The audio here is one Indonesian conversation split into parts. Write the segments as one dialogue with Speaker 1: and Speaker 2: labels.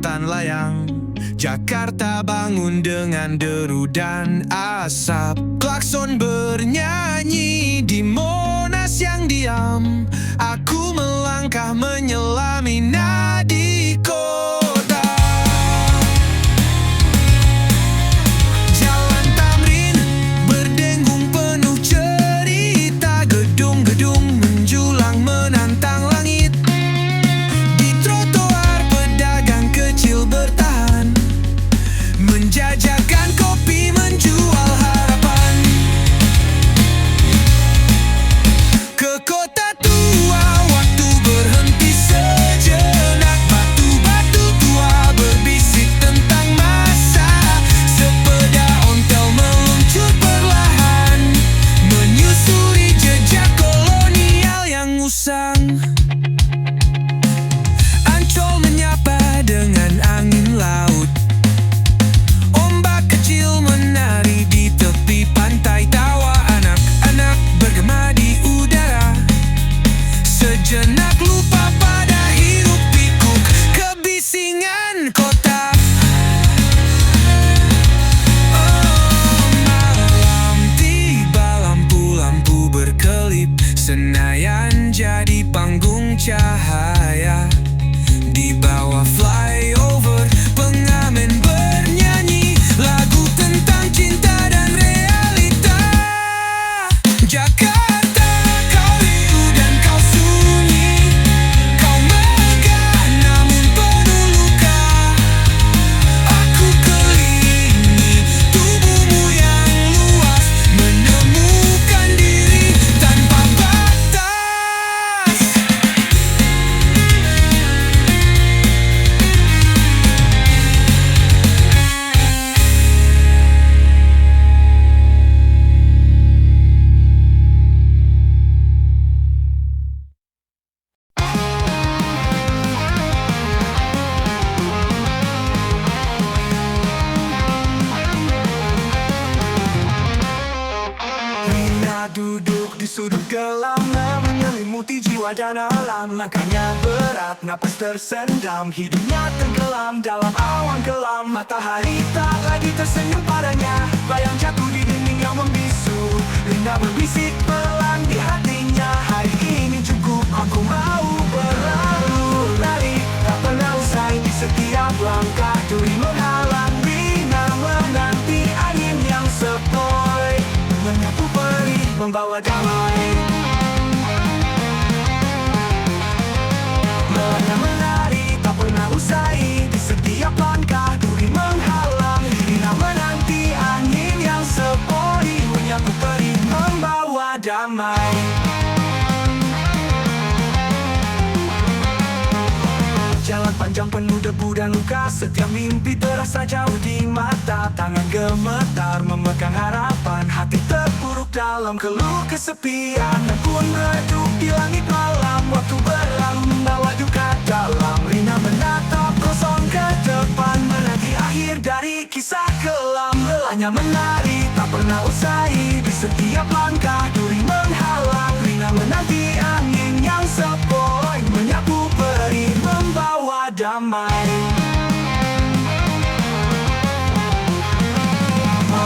Speaker 1: lautan layang. Jakarta bangun dengan deru dan asap. Klakson bernyanyi di Monas yang diam. Aku melangkah menyelami nadi kota. Jalan Tamrin berdengung penuh cerita. Gedung-gedung menjulang menantang langit. Di trotoar pedagang kecil bertahan, menjajakan kopi, menjual harapan. Ke kota tua waktu berhenti sejenak. Batu-batu tua berbisik tentang masa. Sepeda ontel meluncur perlahan, menyusuri jejak kolonial yang usang. Ancol menyapa dengan angin laut. Ombak kecil menari di tepi pantai. Tawa anak-anak bergema di udara. Sejenak lupa pada hiruk pikuk kebisingan kota. Oh, malam tiba, lampu-lampu berkelip. Senayan jadi panggung cahaya. Di bawah flyover pengamen bernyanyi lagu tentang cinta dan realita. Jakarta, kau riuh dan kau sunyi. Kau megah namun penuh luka. Aku kelilingi tubuhmu yang luas, menemukan diri tanpa batas. Rina duduk di sudut gelap, menyelimuti jiwa dan alam. Langkahnya berat, napas tersendam. Hidupnya tenggelam dalam awan kelam. Matahari tak lagi tersenyum padanya. Bayang jatuh di dinding yang membisu. Rina berbisik pelan di hatinya. Hari ini cukup, aku mau berlalu. Lari tak pernah usai di setiap langkah. Duri menghalang, Rina menanti angin yang sepoi. Menyapu perih, membawa damai. Melangkah menari, tak pernah usai. Di setiap langkah, duri menghalang. Rina menanti angin yang sepoi. Menyapu perih, membawa damai. Jalan panjang penuh debu dan luka. Setiap mimpi terasa jauh di mata. Tangan gemetar memegang harapan. Hati terpuruk dalam keluh kesepian. Dan pun redup di langit malam. Waktu berlalu membawa duka dalam. Rina menatap kosong ke depan, menanti akhir dari kisah kelam. Lelahnya menari tak pernah usai. Di setiap langkah duri menghalang. Rina menanti angin yang sepoi. Menyapu perih, membawa damai.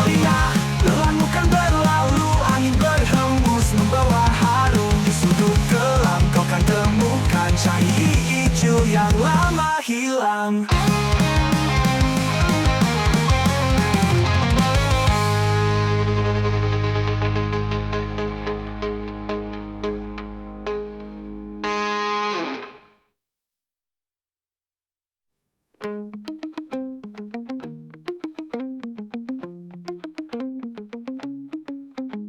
Speaker 1: Rina, lelahmu kan berlalu. Angin berhembus membawa harum. Di sudut gelap kau kan temukan cahaya hijau yang lama hilang.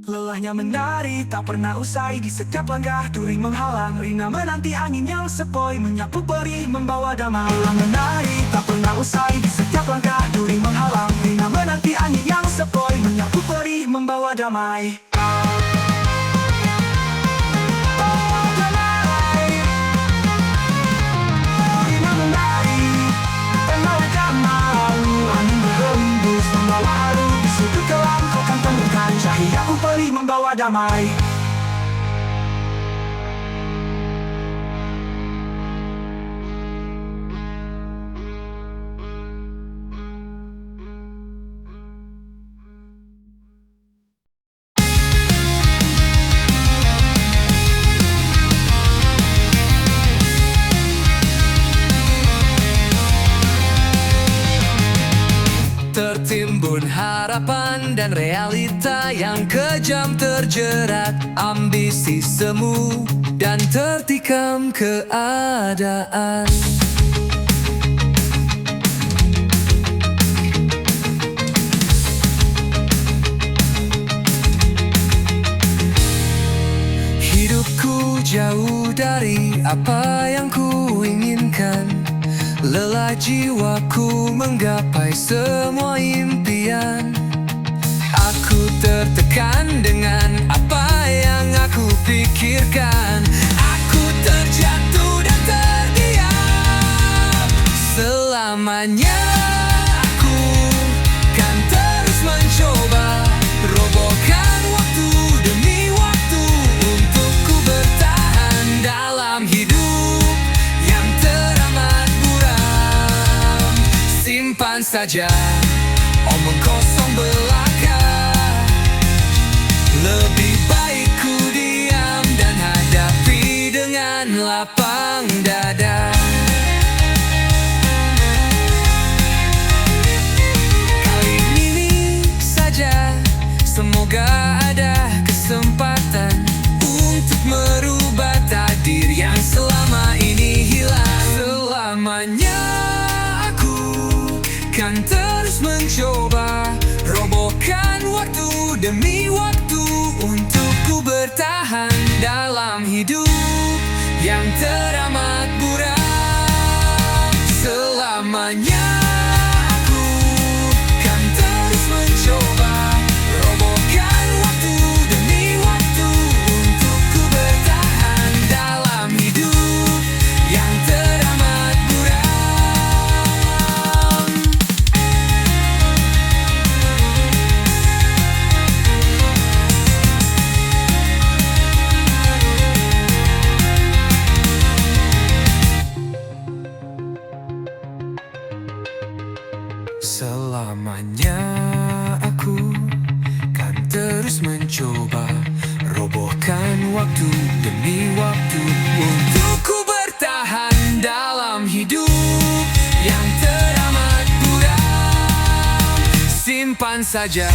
Speaker 1: Lelahnya menari tak pernah usai. Di setiap langkah duri menghalang. Rina menanti angin yang sepoi. Menyapu perih, membawa damai. Lelah menari tak pernah usai. Di setiap langkah duri menghalang. Rina menanti angin yang sepoi. Menyapu perih, membawa damai. Rina menari, membawa damai. Angin berhembus, membawa harum. Di sudut gelap kau kan temukan cahaya perih, membawa damai. tertimbun harapan dan realita yang kejam, terjerat ambisi semu dan tertikam keadaan. Hidupku jauh dari apa yang ku inginkan, lelah jiwaku menggapai semua impian. Aku tertekan dengan apa yang aku pikirkan. Aku terjatuh dan terdiam. Selamanya aku kan terus mencoba robohkan waktu demi waktu untuk ku bertahan dalam hidup yang teramat buram. Simpan saja omong kosong belaka, lebih baik ku diam dan hadapi dengan lapang dada. Kali ini saja semoga ada kesempatan untuk merubah takdir yang selama ini hilang. Selamanya aku kan terus mencoba robohkan waktu demi waktu untuk ku bertahan dalam hidup yang teramat buram. Selamanya aku kan terus mencoba robohkan waktu demi waktu untuk ku bertahan dalam hidup yang teramat buram. Selamanya aku kan terus mencoba robohkan waktu demi waktu untuk ku bertahan dalam hidup yang teramat buram. Simpan saja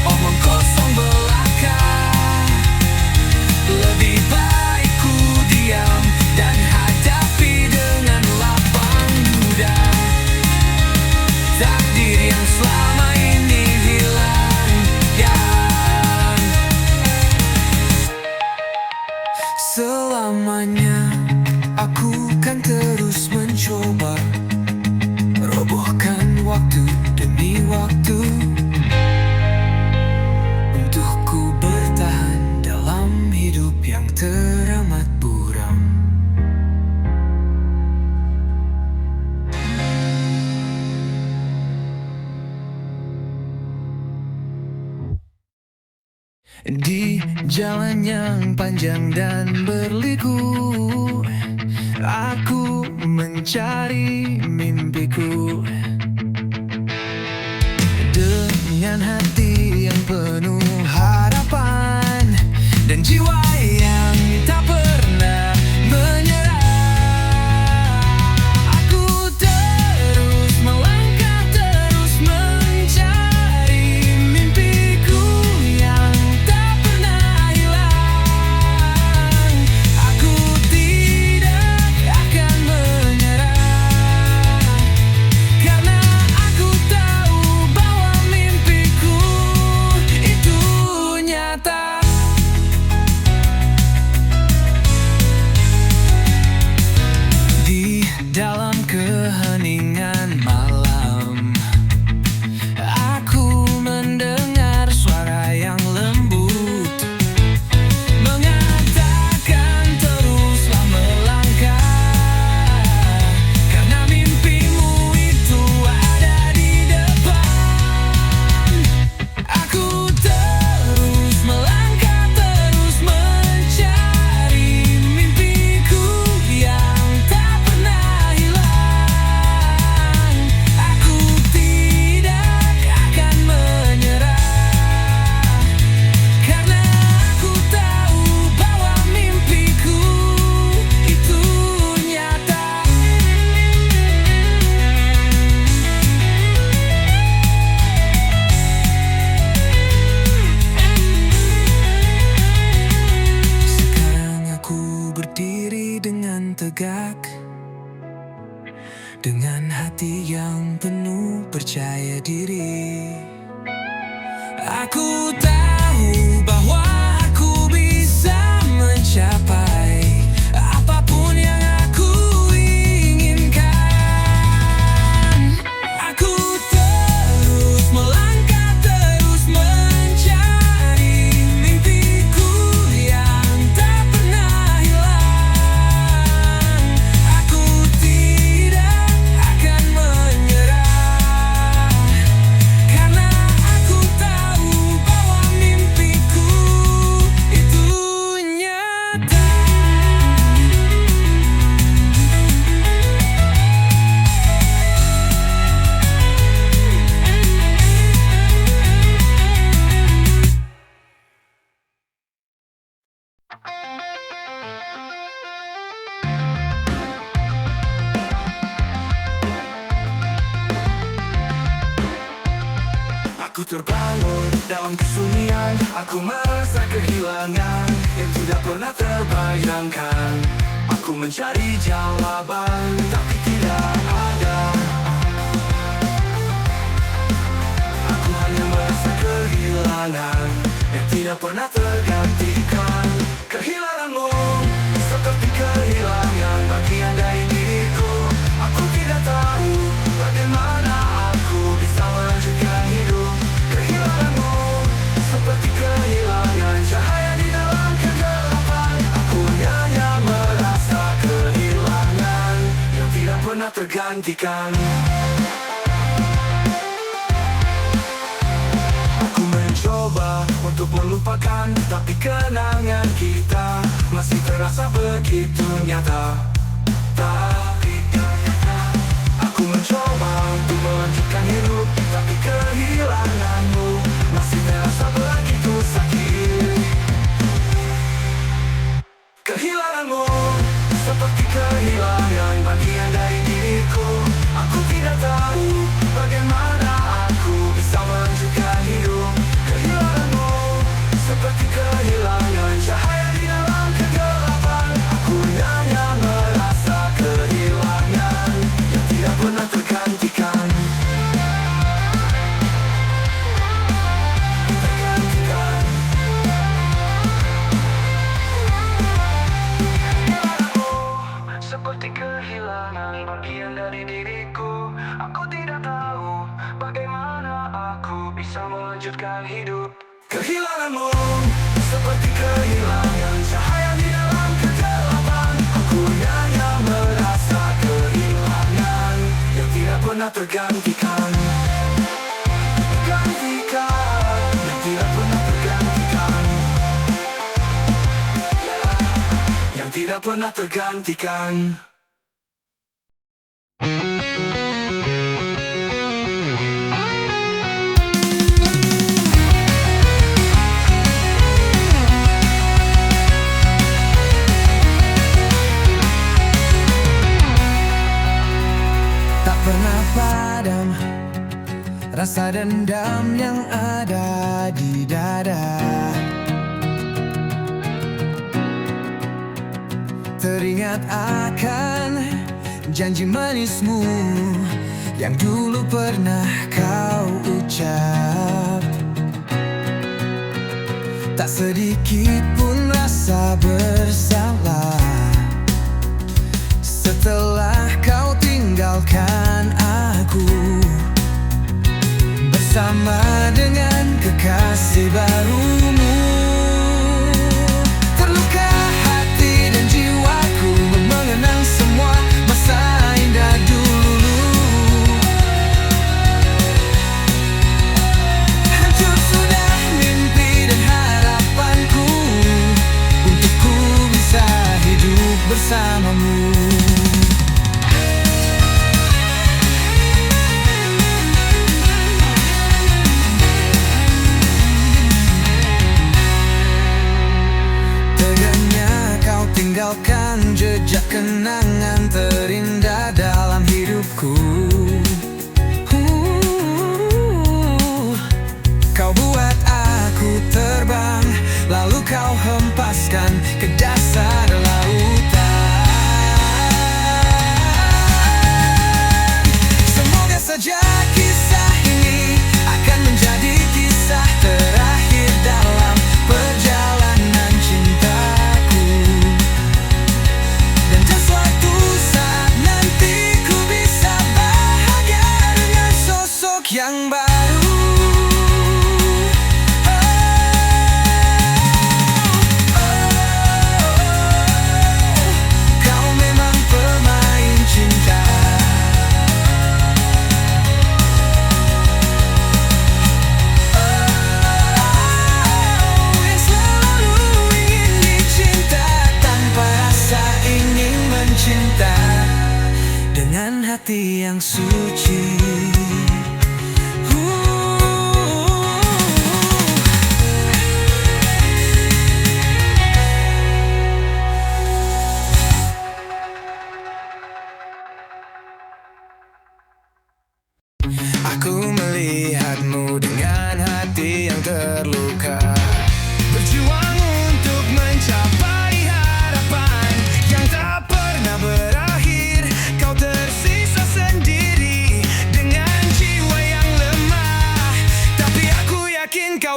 Speaker 1: omong kosong belaka, lebih baik ku diam dan hadapi dengan lapang dada. Takdir yang selama ini hilang, yang selamanya aku kan terus mencoba robohkan waktu demi waktu untuk ku bertahan dalam hidup yang teramat buram. Di jalan yang panjang dan berliku, aku mencari mimpiku dengan hati yang penuh harapan dan jiwa yang tak pernah menyerah. Aku terus melangkah, terus mencari mimpiku yang tak pernah hilang. Aku tidak akan menyerah, karena aku tahu bahwa mimpiku itu nyata. percaya diri. Aku tahu bahwa aku bisa mencapai apapun yang aku inginkan. Aku terus melangkah, terus mencari mimpiku yang tak pernah hilang. Aku tidak akan menyerah, karena aku tahu bahwa mimpiku itu nyata. Aku terbangun dalam kesunyian, aku merasa kehilangan yang tidak pernah terbayangkan. Aku mencari jawaban, tapi tidak ada. Aku hanya merasa kehilangan yang tidak pernah tergantikan. Kehilanganmu seperti kehilangan bagian dari diriku. Aku tidak tahu bagaimana aku bisa melanjutkan hidup. Kehilanganmu seperti kehilangan cahaya di dalam kegelapan. Aku hanya merasa kehilangan yang tidak pernah tergantikan. Aku mencoba untuk melupakan, tapi kenangan kita masih terasa begitu nyata. Aku mencoba untuk melanjutkan hidup, tapi kehilanganmu masih terasa begitu sakit. Kehilanganmu seperti kehilangan bagian dari diriku. Aku tidak tahu bagaimana aku bisa melanjutkan hidup. Kehilanganmu seperti kehilangan cahaya di dalam kegelapan. Aku hanya merasa kehilangan yang tidak pernah tergantikan. Seperti kehilangan bagian dari diriku. Aku tidak tahu bagaimana aku bisa melanjutkan hidup. Kehilanganmu seperti kehilangan cahaya di dalam kegelapan. Aku hanya merasa kehilangan yang tidak pernah tergantikan. Yang tidak pernah tergantikan. Yang tidak pernah tergantikan. Tak pernah padam rasa dendam yang ada di dada. Teringat akan janji manismu yang dulu pernah kau ucap. Tak sedikit pun rasa bersalah setelah kau tinggalkan aku, bersama dengan kekasih barumu. Terluka hati dan jiwaku mengenang semua masa indah dulu. Hancur sudah mimpi dan harapanku untuk ku bisa hidup bersamamu.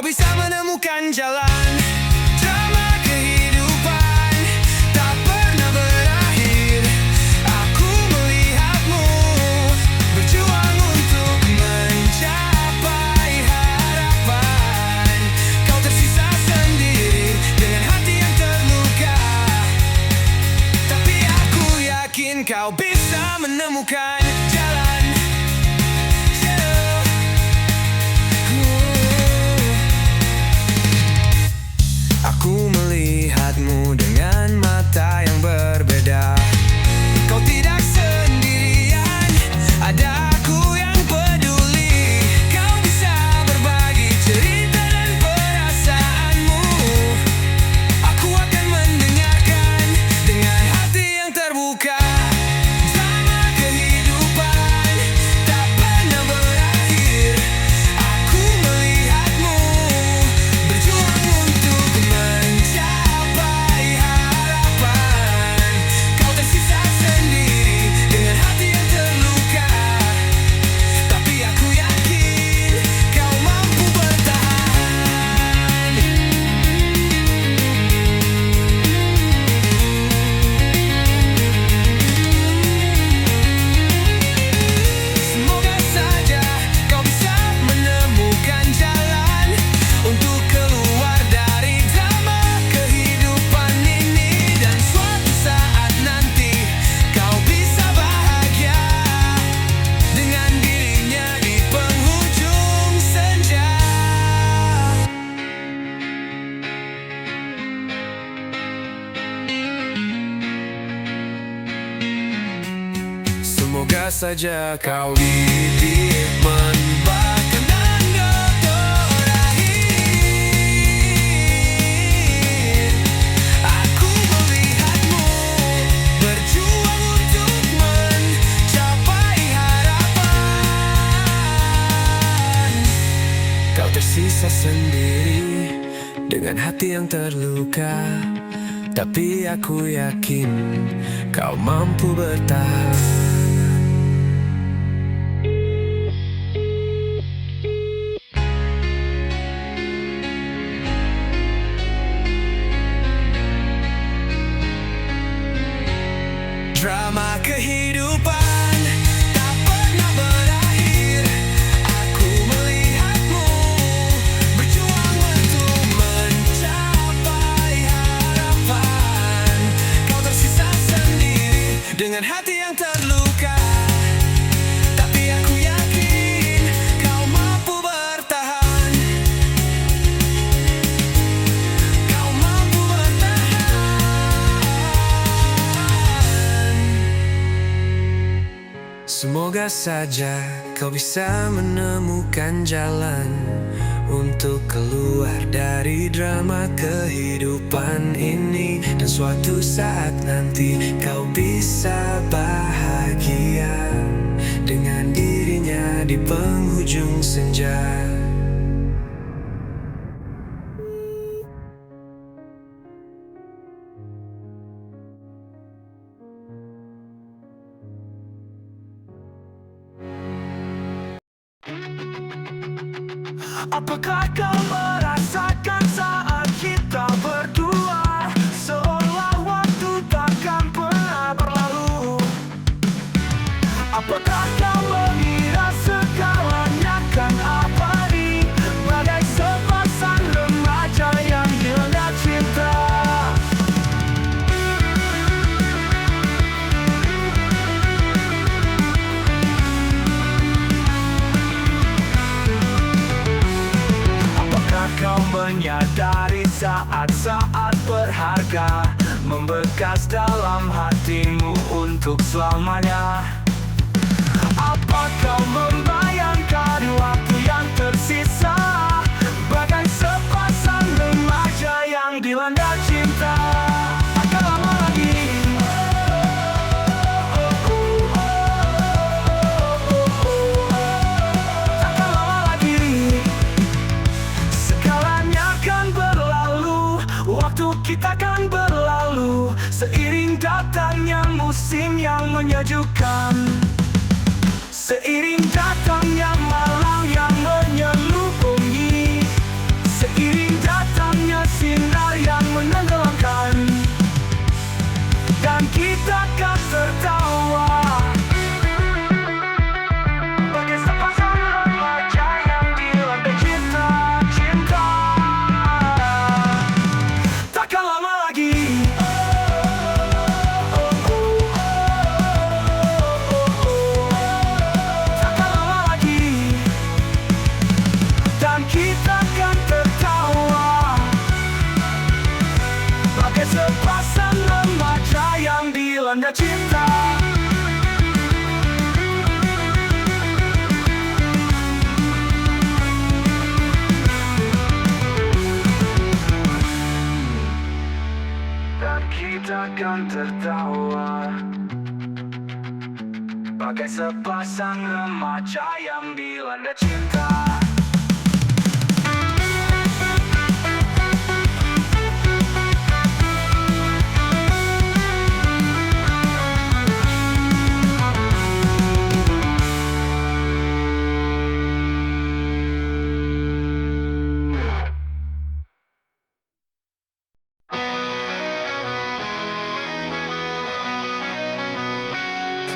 Speaker 2: kau bisa menemukan jalan. Drama kehidupan tak pernah berakhir. Aku melihatmu berjuang untuk mencapai harapan. Kau tersisa sendiri dengan hati yang terluka, tapi aku yakin kau bisa menemukan jalan. Aku melihatmu dengan mata yang berbeda. Kau tidak sendirian, ada aku yang peduli. Kau bisa berbagi cerita dan perasaanmu. Aku akan mendengarkan dengan hati yang terbuka. Drama kehidupan tak pernah berakhir. Aku melihatmu berjuang untuk mencapai harapan. Kau tersisa sendiri dengan hati yang terluka, tapi aku yakin kau mampu bertahan. Semoga saja kau bisa menemukan jalan untuk keluar dari drama kehidupan ini. Dan suatu saat nanti kau bisa bahagia dengan dirinya di penghujung senja. Semoga saja kau hidup menebakkan tanda terakhir. Aku melihatmu berjuang untuk mencapai harapan. Kau tersisa sendiri dengan hati yang terluka, tapi aku yakin kau mampu bertahan. Drama kehidupan tak pernah berakhir. Aku melihatmu berjuang untuk mencapai harapan. Kau tersisa sendiri dengan hati yang terluka, tapi aku yakin kau mampu bertahan. Kau mampu bertahan. Semoga saja kau bisa menemukan jalan untuk keluar dari drama kehidupan ini. Dan suatu saat nanti kau bisa bahagia dengan dirinya di penghujung senja.
Speaker 1: Apakah kau merasakan saat kita berdua seolah waktu takkan pernah berlalu? Apakah kau mengira segalanya akan abadi bagai sepasang remaja yang dilanda cinta? Kau menyadari saat-saat berharga membekas dalam hatimu untuk selamanya? Apa kau membayangkan waktu yang tersisa bagai sepasang remaja yang dilanda cinta? Akan lama lagi. Kita akan berlalu seiring datangnya musim yang menyejukkan, seiring datangnya malam yang menyelubungi tanda cinta. Dan kita kan tertawa bagai sepasang remaja yang dilanda cinta.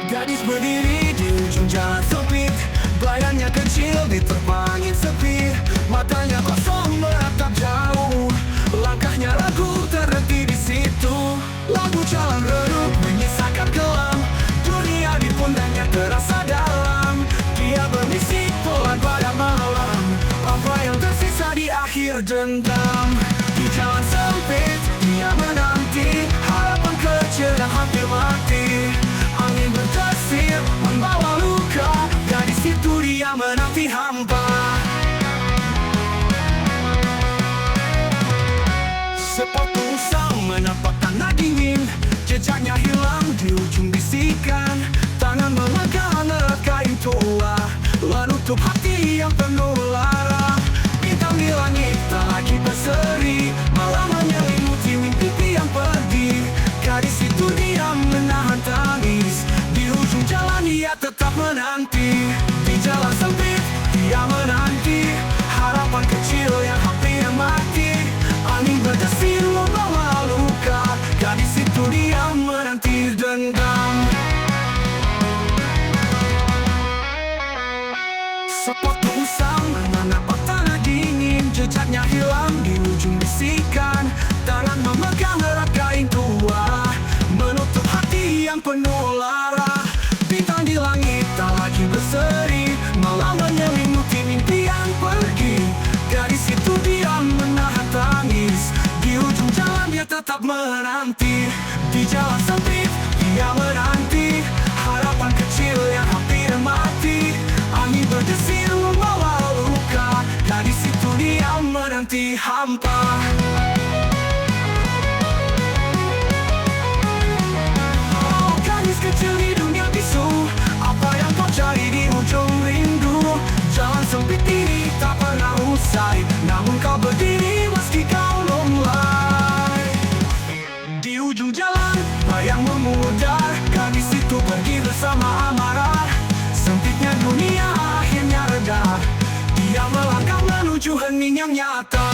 Speaker 1: Gadis berdiri di ujung jalan sempit, badannya kecil diterpa angin sepi, matanya kosong menatap jauh, langkahnya ragu terhenti di situ. Lagu jalan redup menyisakan kelam, dunia di pundaknya terasa dalam. Dia berbisik pelan pada malam, apa yang tersisa di akhir dendam. Di jalan sempit dia menanti harapan kecil yang hampir mati. Angin berdesir membawa luka, gadis itu dia menanti hampa. Sepotong usang menapak tanah dingin, jejaknya hilang di ujung bisikan. Tangan memegang erat kain tua, menutup hati yang penuh lara. Bintang di langit tak lagi berseri, malah menyelimuti mimpi yang pergi. Gadis itu diam menahan tangis, di ujung jalan dia tetap menanti. Di jalan sempit dia menanti harapan kecil yang hampir mati. Angin berdesir membawa luka, gadis itu diam menanti dendam. Sepotong usang menapak tanah dingin, jejaknya hilang di ujung bisikan. Tangan memegang erat kain tua, menutup hati yang penuh lara. Bintang di langit tak lagi berseri, malah menyelimuti mimpi yang pergi. Gadis itu diam menahan tangis, di ujung jalan dia tetap menanti. Di jalan sempit dia menanti harapan kecil yang hampir mati. Angin berdesir membawa luka, gadis itu diam menanti hampa. Kecil di dunia bisu, apa yang kau cari di ujung rindu? Jalan sempit ini tak pernah usai, namun kau berdiri meski kau mulai. Di ujung jalan, bayang memudar, gadis itu pergi bersama amarah. Sempitnya dunia akhirnya reda, dia melangkah menuju hening yang nyata.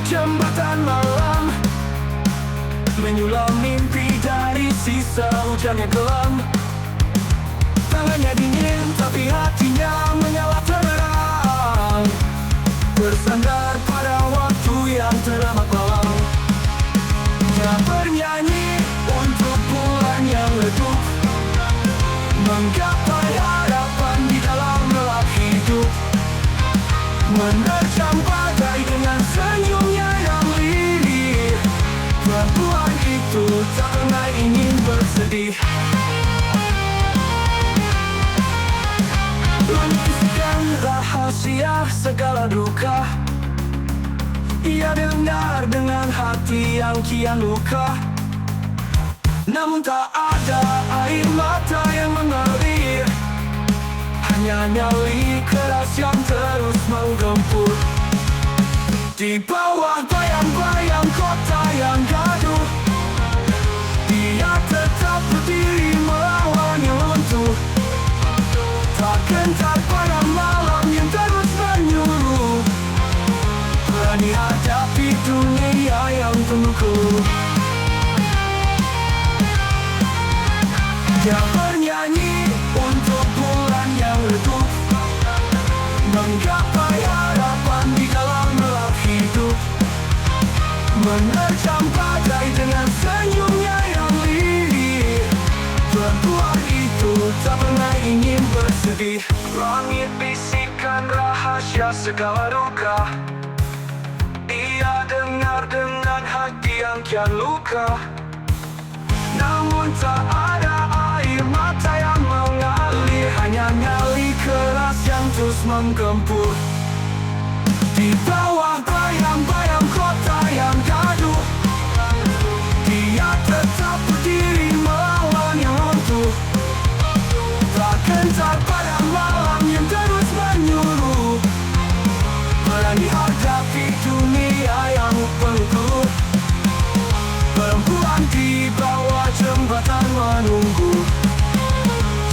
Speaker 1: Jembatan malam menyulam mimpi dari sisa hujan yang kelam. Tangannya dingin tapi hatinya menyala terang, bersandar pada waktu yang teramat malam. Dia bernyanyi untuk bulan yang redup, menggapai harapan di dalam gelap hidup. Menerjang badai dengan senyumnya yang lirih, perempuan itu tak pernah ingin bersedih. Lukiskan rahasia segala duka, ia dengar dengan hati yang kian luka. Namun tak ada air mata yang mengalir, hanya nyali keras yang terus menggempur. Di bawah bayang-bayang kota yang gaduh, dia tetap berdiri melawan yang runtuh. Tak gentar pada malam yang terus menyuruh, berani hadapi dunia yang sedih. Langit bisikan rahasia segala duka. Ia dengar dengan hati yang kian luka. Namun tak ada air mata yang mengalir, hanya nyali keras yang terus menggempur. Di bawah bayang-bayang kota yang gaduh, dia tetap berdiri melawan yang runtuh. Tak gentar pada malam yang terus menyuruh, berani hadapi dunia yang penuh gelap. Perempuan di bawah jembatan menunggu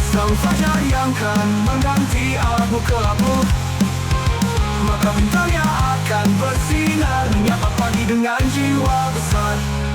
Speaker 1: sang fajar yang kan mengganti abu kelabu. Maka bintangnya akan bersinar menyapa pagi dengan jiwa besar.